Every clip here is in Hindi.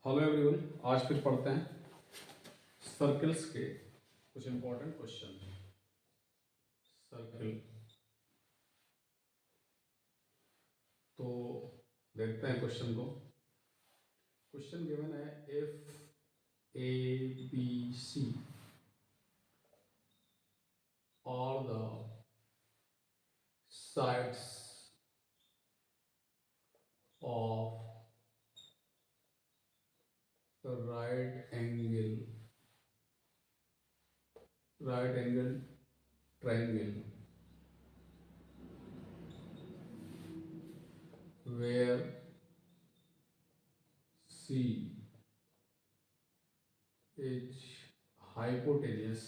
हेलो एवरीवन, आज फिर पढ़ते हैं सर्कल्स के कुछ इंपॉर्टेंट क्वेश्चन। सर्कल तो देखते हैं क्वेश्चन को। क्वेश्चन गिवन है if A B C are the sides of right angle triangle where C is hypotenuse,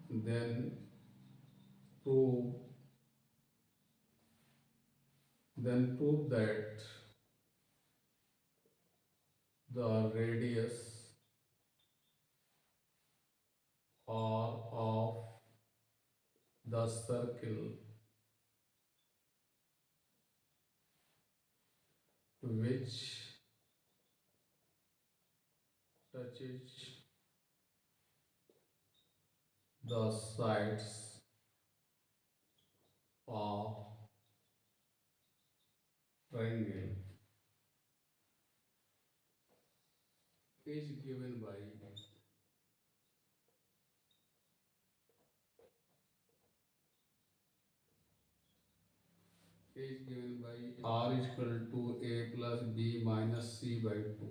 then prove prove that the radius or of the circle which touches the sides of triangle is given by r is equal to a plus b minus c by 2,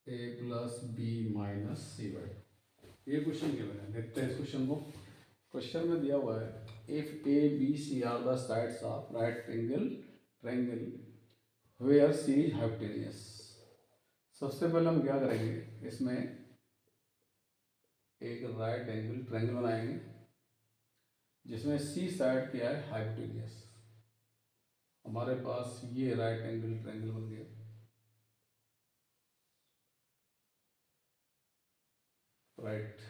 a plus b minus c by 2। ये क्वेश्चन गिवन है, देखते हैं इस क्वेश्चन को। क्वेश्चन में दिया हुआ है if A B C are the sides of right angle triangle where C is hypotenuse. सबसे पहले हम क्या करेंगे, इसमें एक राइट एंगल ट्रायंगल बनाएंगे जिसमें सी साइड क्या है, हाइपोटेनियस। हमारे पास ये राइट एंगल ट्रायंगल बन गया। राइट,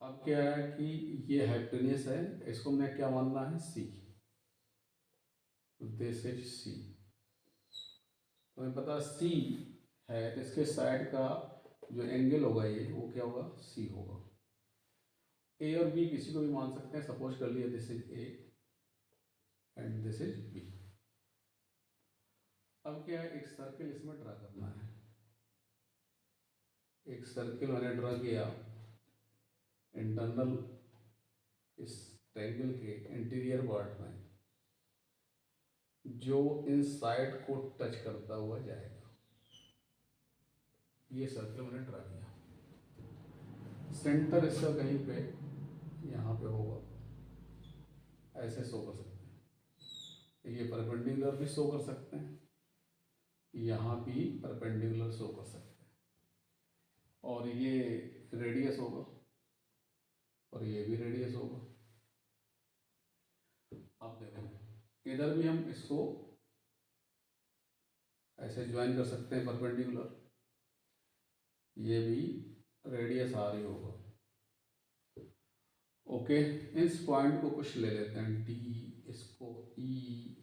अब क्या है कि ये हाइपोटेनियस है, इसको मैं क्या मानना है, सी। दिस इज सी। तो हमें पता सी है तो इसके साइड का जो एंगल होगा ये वो क्या होगा, सी होगा। ए और बी किसी को भी मान सकते हैं। सपोज कर लिया this is A and this is B. अब क्या है, एक सर्किल इसमें ड्रा करना है। एक सर्किल मैंने ड्रा किया इंटरनल इस ट्रायंगल के इंटीरियर पार्ट में, जो इन साइड को टच करता हुआ जाएगा। ये सर्किल मैंने ड्रा किया। सेंटर इसका कहीं पे यहाँ पे होगा, ऐसे शो कर सकते हैं। ये परपेंडिकुलर भी शो कर सकते हैं, यहाँ भी परपेंडिकुलर शो कर सकते हैं। और ये रेडियस होगा और ये भी रेडियस होगा। आप देखो इधर भी हम इसको ऐसे ज्वाइन कर सकते हैं परपेंडिकुलर, ये भी रेडियस आ रही होगा। ओके, इस पॉइंट को कुछ ले लेते हैं, डी, इसको ई,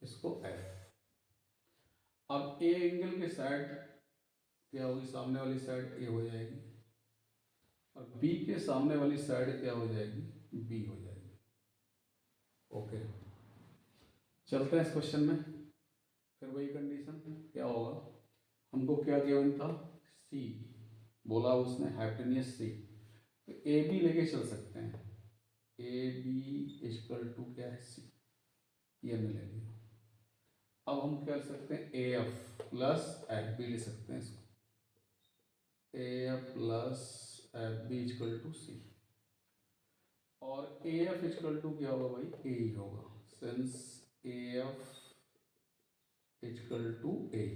इसको एफ। अब ए एंगल के साइड क्या होगी, सामने वाली साइड ए हो जाएगी, और बी के सामने वाली साइड क्या हो जाएगी, बी हो जाएगी। ओके, चलते हैं इस क्वेश्चन में। फिर वही कंडीशन क्या होगा, हमको क्या गिवन था, सी बोला उसने, हाइपोटेनियस सी। तो ए बी लेके चल सकते हैं। ए बी इक्वल टू क्या है, सी, ये हमने ले लिया। अब हम क्या कर सकते हैं, A F plus F B ले सकते हैं इसको। A F plus F B equal to C, और ए एफ इक्वल टू क्या होगा भाई, ए ही होगा, since A F equal to A.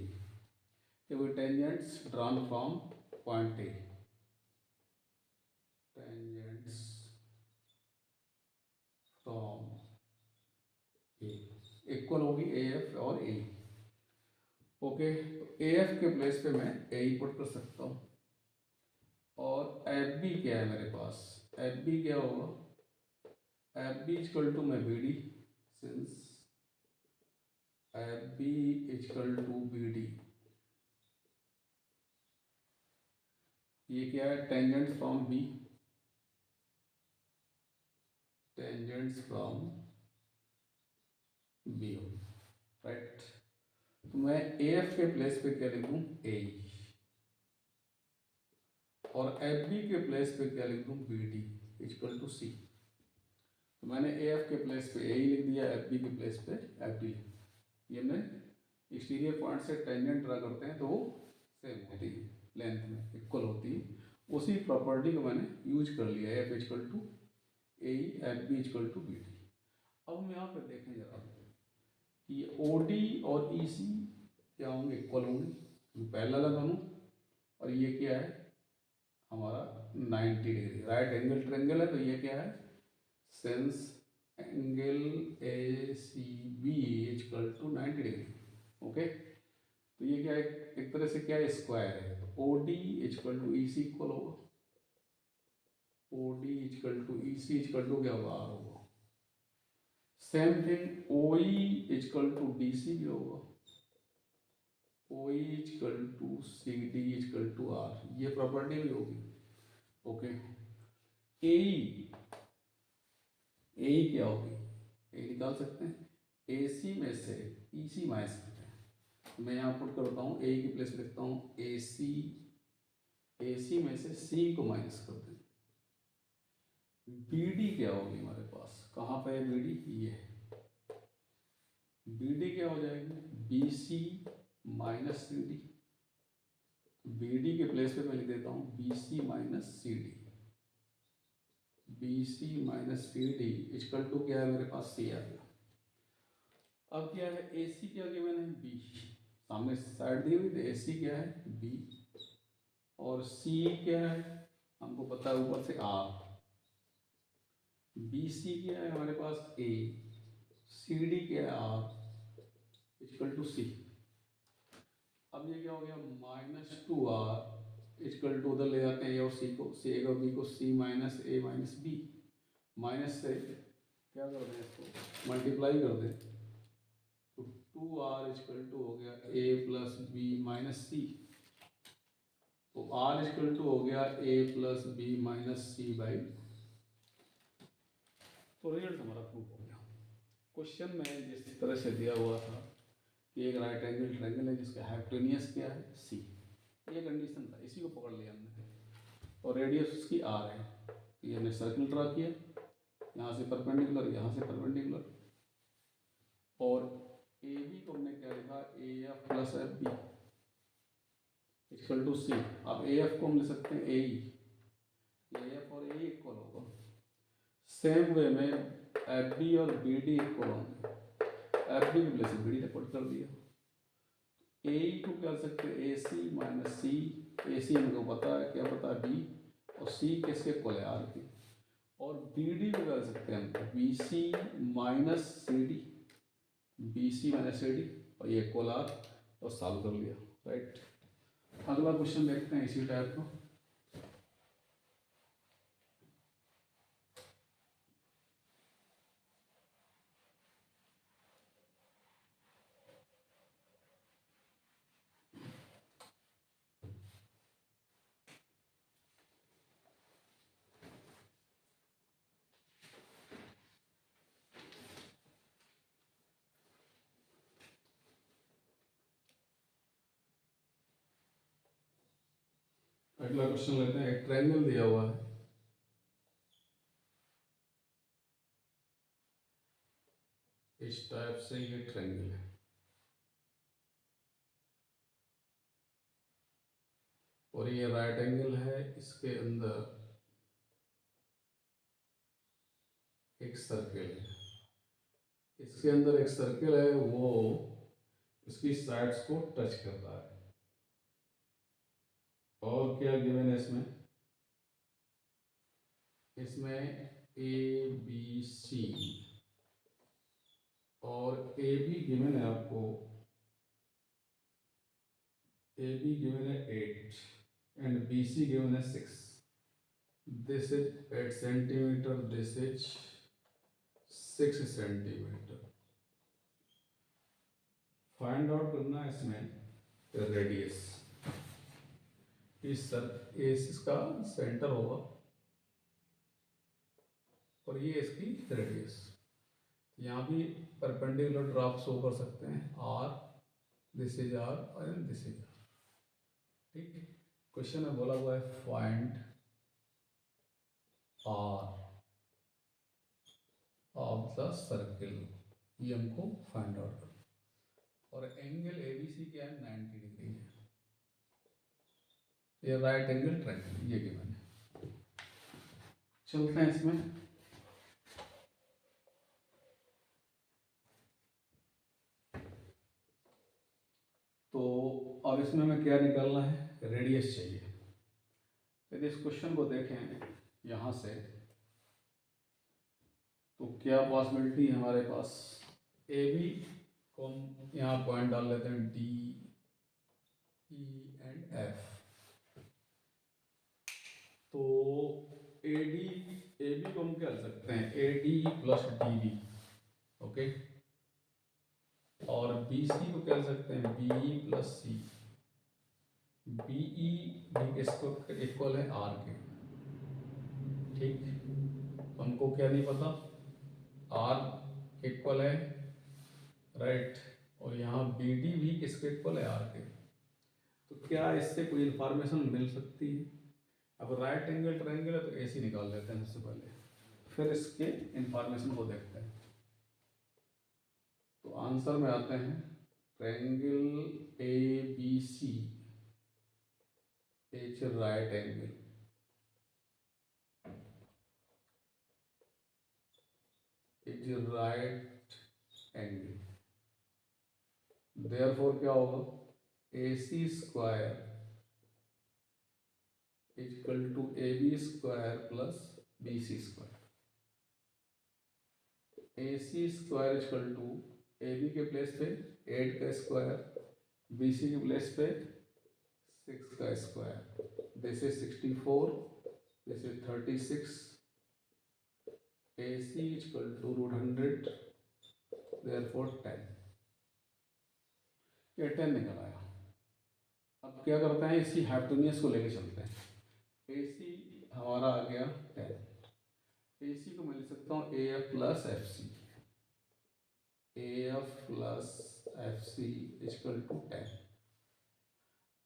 Tangents drawn from point A, tangents from A इक्वल होगी ए एफ और ए। ओके, तो ए एफ के प्लेस पे मैं ए ही पुट कर सकता हूँ। और एफ बी क्या है मेरे पास, एफ बी क्या होगा, एफ बी इजकल टू मैं B D, since F B equal to B D, ये क्या है, tangent from B, tangents from B हो, राइट। तो मैं ए एफ के प्लेस पे क्या लिख दूँ, ए, और एफ बी के प्लेस पे क्या लिख दूँ, बी डी इक्वल टू सी। तो मैंने ए एफ के प्लेस पे ए ही लिख दिया, एफ बी के प्लेस पे एफ डी। ये हमने एक्सटीरियर पॉइंट से टेंजेंट ड्रा करते हैं तो वो सेम होती है, लेंथ में इक्वल होती है। उसी प्रॉपर्टी को मैंने यूज कर लिया, F equal to A, F B equal to B D. अब हम यहाँ पे देखें जरा कि ओ डी और ई सी क्या होंगे, इक्वल होंगे, पहला लगा दोनों, और ये क्या है हमारा 90 डिग्री राइट एंगल ट्रायंगल है। तो ये क्या है, since angle A C B equal to 90 degree, okay. तो ये क्या है, एक तरह से क्या है, स्क्वायर है। तो O D equal to E C equal होगा, O D equal to E C equal to क्या होगा, आर होगा। Same thing O E equal to D C भी होगा, O E equal to C D equal to R, ये प्रॉपर्टी भी होगी, ओके। ए क्या होगी, ए निकाल सकते हैं, ए सी में से ई सी माइनस करते हैं। मैं यहाँ पुट करता हूँ, ए की प्लेस लिखता हूँ ए सी में से सी को माइनस कर दें। बी डी क्या होगी हमारे पास, कहाँ पे है बी डी, ये है। बी डी क्या हो जाएगी, B C minus C D. B D के प्लेस पे मैं लिख देता हूँ B C minus C D, B C minus C D equal to क्या है मेरे पास, सी आ गया। अब क्या है, ए सी क्या गिवन है, बी, सामने साइड दी हुई, तो ए सी क्या है, बी, और सी क्या है हमको पता है ऊपर से आर, बी सी क्या है हमारे पास ए, सी डी क्या है आर इक्वल टू सी। अब ये क्या हो गया, minus two R equal to, उधर ले जाते हैं ए और सी को, सी ए और बी को, सी माइनस ए माइनस बी, माइनस से क्या कर दें इसको मल्टीप्लाई कर दें, तो टू आर इक्वल टू हो गया A plus B minus C. तो आर इक्वल टू हो गया A plus B minus C by, तो रिजल्ट हमारा प्रूफ हो गया। क्वेश्चन में जिस तरह से दिया हुआ था कि एक राइट एंगल ट्रायंगल है जिसका हाइपोटेनियस क्या है, सी, ये कंडीशन था, इसी को पकड़ लिया हमने, और रेडियस उसकी आर है। तो ये हमने सर्कल ड्रा किया, यहाँ से परपेंडिकुलर, यहाँ से परपेंडिकुलर, और ए बी को हमने क्या लिखा, A F plus F B equal to C. अब ए एफ को हम ले सकते हैं ए एफ और ए इक्वल होगा। सेम वे में एफ बी और बी डी इक्वल होंगे, एफ बी की प्लेस बी डी ने पुट कर दिया। ए को क्या कर सकते हैं, ए सी माइनस सी, ए सी हमको पता है, क्या पता है बी, और सी किसके इक्वल है, आर की, और बी डी को क्या कर सकते हैं हम, B C minus C D, B C minus C D, और ये इक्वल आर, और सॉल्व कर लिया, राइट। अगला क्वेश्चन देखते हैं इसी टाइप को। अगला क्वेश्चन लेते हैं, एक ट्रायंगल दिया हुआ है, इस टाइप से ये ट्रायंगल है, और ये राइट एंगल है, इसके अंदर एक सर्कल है, इसके अंदर एक सर्कल है, वो इसकी साइड्स को टच कर रहा है, और क्या गिवन है इसमें, ए बी सी, और ए बी गिवन है आपको, ए बी गिवन है 8 एंड बी सी गिवन है 6। This is 8 centimetre, this is 6 centimetre. Find out करना है इसमें रेडियस। इस इसका सेंटर होगा और ये इसकी रेडियस। यहाँ भी परपेंडिकुलर ड्राफ्ट शो कर सकते हैं, आर, दिस इज आर और दिस इज आर। ठीक है, क्वेश्चन में बोला हुआ है find R of the circle, ये हमको फाइंड आउट करना। और एंगल एबीसी क्या है, 90 डिग्री है। ये राइट एंगल ट्रायंगल, ये गिवन है। चलते हैं इसमें। तो अब इसमें हमें क्या निकालना है, रेडियस चाहिए। यदि इस क्वेश्चन को देखें यहाँ से, तो क्या पॉसिबिलिटी है हमारे पास, ए बी को हम यहाँ पॉइंट डाल लेते हैं, डी ई एंड एफ। तो ए बी को हम क्या लिख सकते हैं, A D plus D B, okay. और बी सी को क्या लिख सकते हैं, B E plus C. B E भी इसको इक्वल है आर के। ठीक, तो हमको क्या नहीं पता, आर इक्वल है, राइट। और यहाँ बी डी भी किसके इक्वल है, आर के। तो क्या इससे कोई इंफॉर्मेशन मिल सकती है। अब राइट एंगल ट्रायंगल है तो ऐसे निकाल लेते हैं सबसे पहले, फिर इसके इंफॉर्मेशन को देखते हैं। तो आंसर में आते हैं, triangle A B C is right angle, is right angle. Therefore क्या होगा, A C square is equal to A B square plus B C square. A C square is equal to A B के प्लेस पे 8 का स्क्वायर, बी सी के प्लेस पे 6 का square, this is 64, this is 36। A C is equal to √100, therefore 10। ये 10 निकल आया। अब क्या करते हैं, इसी हाइपोटेन्यूज को लेके चलते हैं। ए सी हमारा आ गया 10। ए सी को मैं लिख सकता हूँ A F plus F C, A F plus F C equal to 10।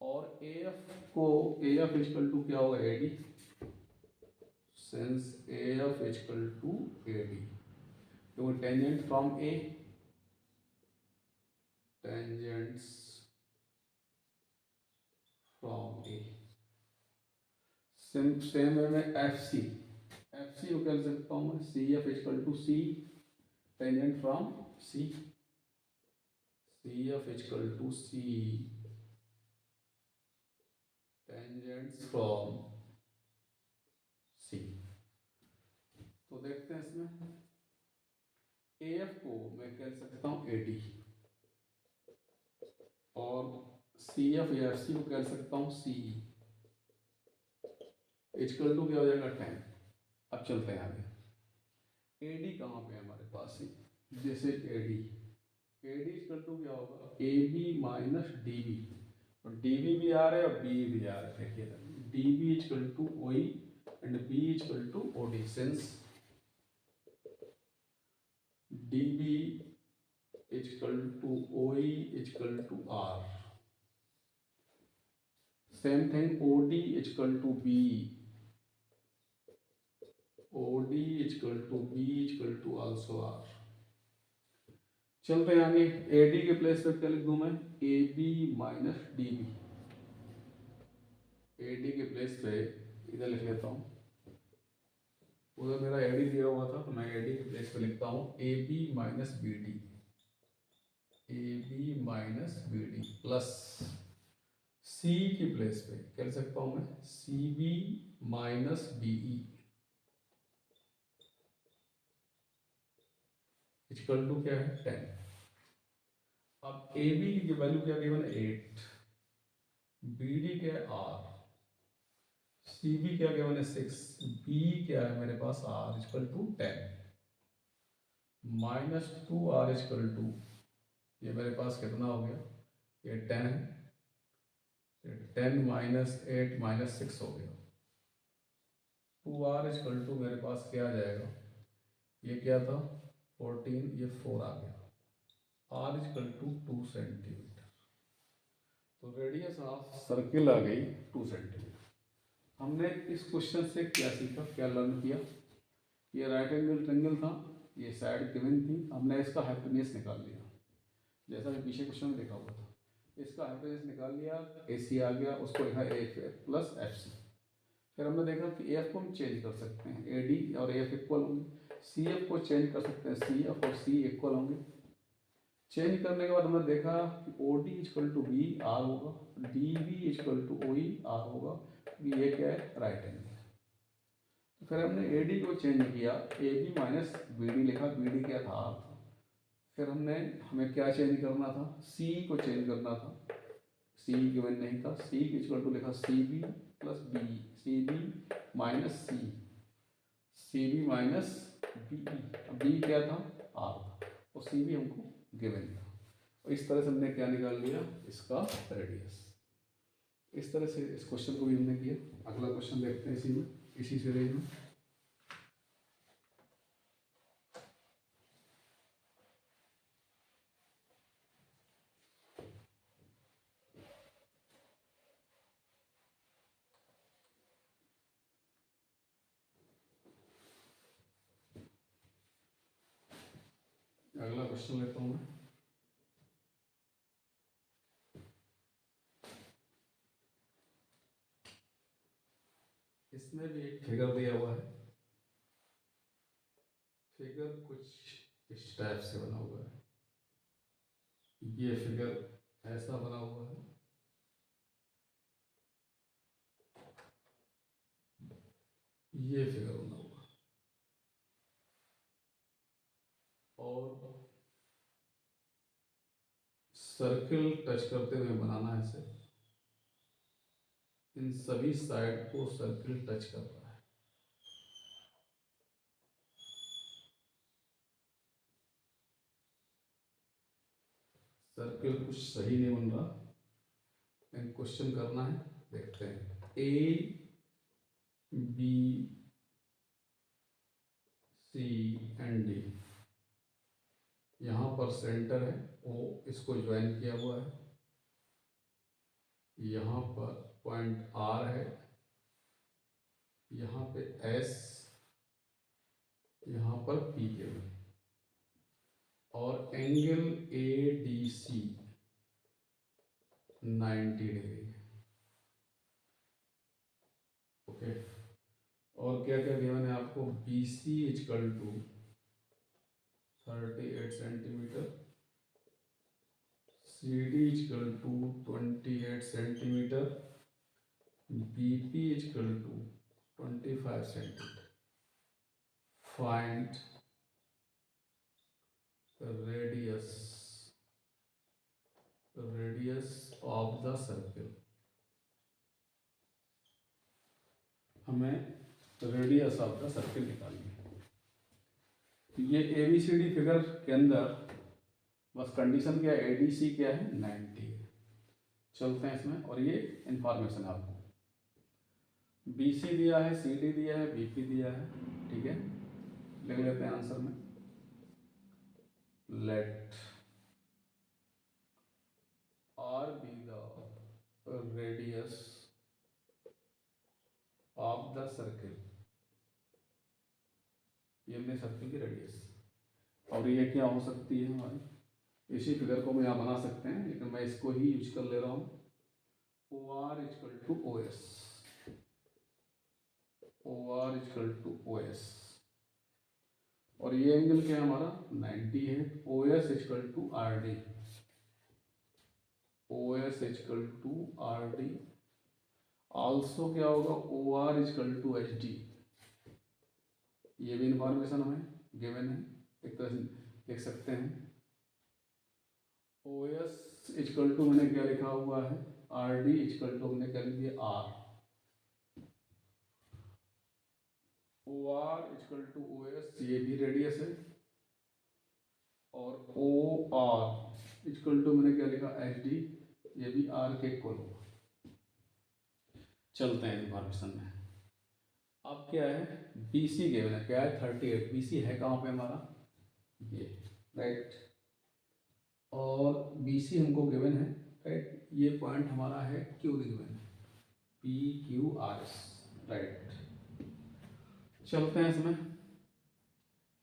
और ए एफ को, ए एफ इक्वल टू क्या होगा, A D, since A F equal to A D, तो tangent from A, tangents from A. Same way में एफ सी को क्या लिख सकता हूँ मैं, C F equal to C, tangent from C, C F equal to C, tangents from C. तो देखते हैं इसमें, ए एफ को मैं क्या लिख सकता हूँ, ए डी, और सी एफ या एफ सी को क्या लिख सकता हूँ, सी इक्वल टू क्या हो जाएगा, 10। अब चलते हैं आगे। ए डी कहाँ पे है हमारे पास, जैसे ए डी इक्वल टू क्या होगा, A B minus D B, और डी बी भी आ रहा है और बी भी आ रहा है। देखिए, D B equal to O E and B equal to O D, since D B equal to O E equal to R. Same thing, O D equal to B, O D equal to B equal to also R. चलते हैं आगे। ए डी के प्लेस पे क्या लिख दूं मैं, A B minus D B. A D के प्लेस पे इधर लिख लेता हूँ, उधर मेरा ए डी दिया हुआ था तो मैं ए डी के प्लेस पे लिखता हूँ A B minus B D, A B minus B D plus C की प्लेस पे क्या लिख सकता हूँ मैं, C B minus D E equal to क्या है, 10। अब ए बी की वैल्यू क्या गिवन है, 8, बी डी क्या है, आर, सी बी क्या गिवन है, 6, बी क्या है मेरे पास, R equal to 10। -2r equal to, ये मेरे पास कितना हो गया, ये 10 है, 10 -8 -6 हो गया। 2r इक्वल टू मेरे पास क्या आ जाएगा, ये क्या था 14, ये 4 आ गया। r equal to 2 centimetre. तो रेडियस ऑफ सर्किल आ गई 2 सेंटीमीटर। हमने इस क्वेश्चन से क्या सीखा, क्या लर्न किया, ये राइट एंगल ट्रायंगल था, ये साइड गिवन थी, हमने इसका हाइपोटेन्यूज निकाल लिया जैसा कि पीछे क्वेश्चन में देखा हुआ था। इसका हाइपोटेन्यूज निकाल लिया, AC आ गया, उसको लिखा AF प्लस FC। फिर हमने देखा कि AF को हम चेंज कर सकते हैं, AD और AF इक्वल होंगे, CF को चेंज कर सकते हैं, CF और C इक्वल होंगे। चेंज करने के बाद हमने देखा कि OD इक्वल टू BR होगा, DB equal to OE R होगा, ये क्या है राइट एंगल। तो फिर हमने AD को चेंज किया, AB माइनस BD लिखा, BD क्या था R था। फिर हमें क्या चेंज करना था, C को चेंज करना था, C गिवन नहीं था, C इक्वल टू लिखा CB plus BE, CB minus C, CB minus BE, B क्या था R था, और CB हमको गिवन था। और इस तरह से हमने क्या निकाल लिया, इसका रेडियस। इस तरह से इस क्वेश्चन को भी हमने किया। अगला क्वेश्चन देखते हैं इसी में, इसी सीरीज में। अगला क्वेश्चन लेता हूँ मैं। इसमें भी एक फिगर दिया हुआ है, फिगर कुछ इस टाइप से बना हुआ है, ये फिगर ऐसा बना हुआ है, ये फिगर बना हुआ है, और सर्किल टच करते हुए बनाना है इसे, इन सभी साइड को सर्किल टच कर रहा है। सर्किल कुछ सही नहीं बन रहा, क्वेश्चन करना है, देखते हैं। A B C and D, यहाँ पर सेंटर है O, इसको ज्वाइन किया हुआ है, यहाँ पर पॉइंट R है, यहाँ पे S, यहाँ पर P के में, और एंगल ADC 90 डिग्री है। ओके, और क्या क्या गिवन है आपको, BC equal to 38 centimetre, CD equal to 28 centimetre, BP equal to 25 centimetre. Find radius of the circle. हमें रेडियस ऑफ द सर्किल निकालनी है। तो ये ABCD फिगर के अंदर बस कंडीशन क्या है, ADC क्या है 90 है। चलते हैं इसमें, और ये इंफॉर्मेशन आपको BC दिया है, CD दिया है, BP दिया है, ठीक है, लिख लेते हैं आंसर में। Let R be the radius of the circle, ये हमने सर्किल की रेडियस, और ये क्या हो सकती है हमारी, इसी फिगर को हम यहाँ बना सकते हैं, लेकिन मैं इसको ही यूज कर ले रहा हूँ। OR equal to OS, OR equal to OS, और ये एंगल क्या है हमारा 90 है। OS equal to RD, OS equal to RD, also क्या होगा OR इक्वल टू HD, ये भी इंफॉर्मेशन हमें गिवन है, एक तरह से लिख सकते हैं। OS इक्वल टू मैंने क्या लिखा हुआ है, RD इक्वल टू हमने क्या लिख दिया R, OR equal to OS, ये भी रेडियस है, और ओ आर इक्वल टू मैंने क्या लिखा एच डी, ये भी आर के इक्वल होगा। चलते हैं इन्फॉर्मेशन में। अब क्या है, बी सी गिवन है, क्या है 38, बी सी है कहाँ पे हमारा, ये राइट, और बी सी हमको गिवन है राइट, ये पॉइंट हमारा है क्यू गिवन है, P Q R S right. चलते हैं इसमें,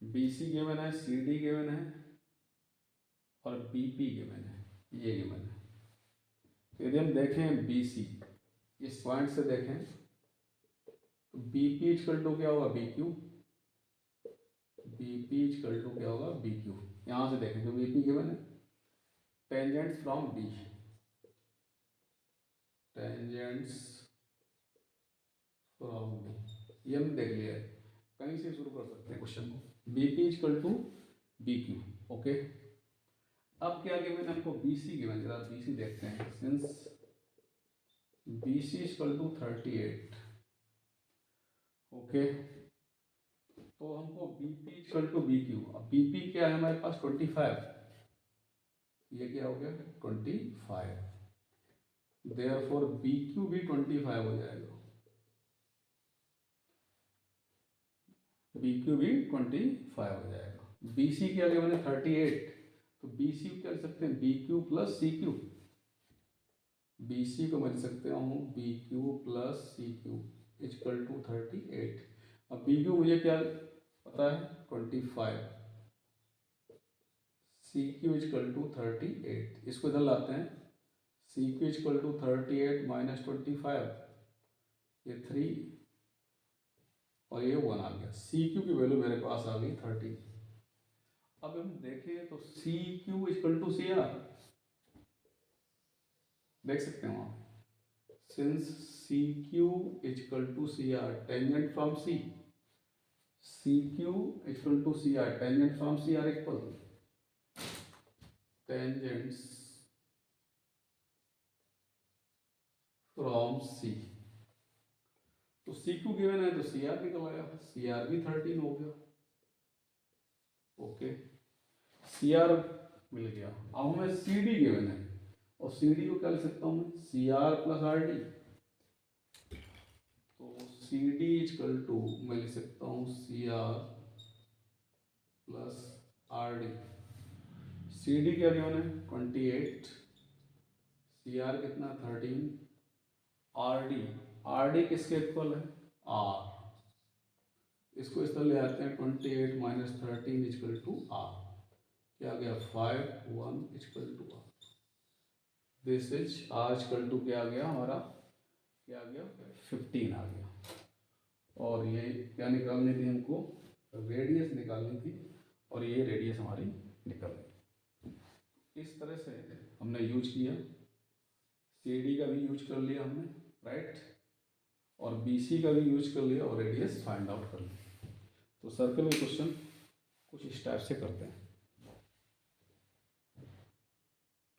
बी सी गिवन है, सी डी गिवन है और बी पी गिवन है, ये गिवन है। तो यदि हम देखें बी सी, इस पॉइंट से देखें तो बी पी इक्वल टू क्या होगा, B Q, B P equal to क्या होगा, बी क्यू। यहाँ से देखें तो बी पी गिवन है, tangents from B, tangents from B, ये हमने देख लिया है। कहीं से शुरू कर सकते हैं क्वेश्चन को, B P equal to B Q, okay. अब क्या गिवन है हमको, बी सी गिवन, जरा बी सी देखते हैं, since B C equal to 38, okay, तो हमको B P equal to B Q, अब बी पी क्या है हमारे पास 25, ये क्या हो गया 25, देयरफॉर बी क्यू भी 25 हो जाएगा, बी क्यू भी 25 हो जाएगा। बी सी क्या गिवन है 38, तो बी सी क्या लिख सकते हैं, B Q plus C Q, B C को मैं लिख सकते हूँ B Q plus C Q equal to 38। अब बी क्यू मुझे क्या पता है 25, सी क्यू इक्वल टू 38, इसको इधर लाते हैं, C Q equal to 38 minus 25, ये 3 और ये 1 आ गया, सी क्यू की वैल्यू मेरे पास आ गई 30। अब हम देखें तो C Q equal to C R, देख सकते हैं वहाँ, since C Q equal to C R, tangent from C, C Q equal to C R, tangent from C R equal, tangents from C, तो सी क्यू गिवन है तो सी आर निकल आया, सी आर भी 13 हो गया, ओके, सी आर मिल गया। अब हमें सी डी गिवन है, और सी डी को क्या लिख सकता हूँ मैं, C R plus R D, तो सी डी इक्वल टू मैं लिख सकता हूँ C R plus R D, C D क्या गिवन है 28, सी आर कितना 13, आर डी किसके इक्वल है, आर, इसको इस तरह ले आते हैं 28 माइनस 13 इक्वल टू आर, क्या आ गया 5 1 equal to R, this is R equal to क्या आ गया हमारा, क्या आ गया 15 आ गया। और ये क्या निकालनी थी हमको, रेडियस निकालनी थी, और ये रेडियस हमारी निकल गई। इस तरह से हमने यूज किया, सी डी का भी यूज कर लिया हमने राइट, और बी सी का भी यूज कर लिया, और रेडियस फाइंड आउट कर लिया। तो सर्कल में क्वेश्चन कुछ इस टाइप से करते हैं।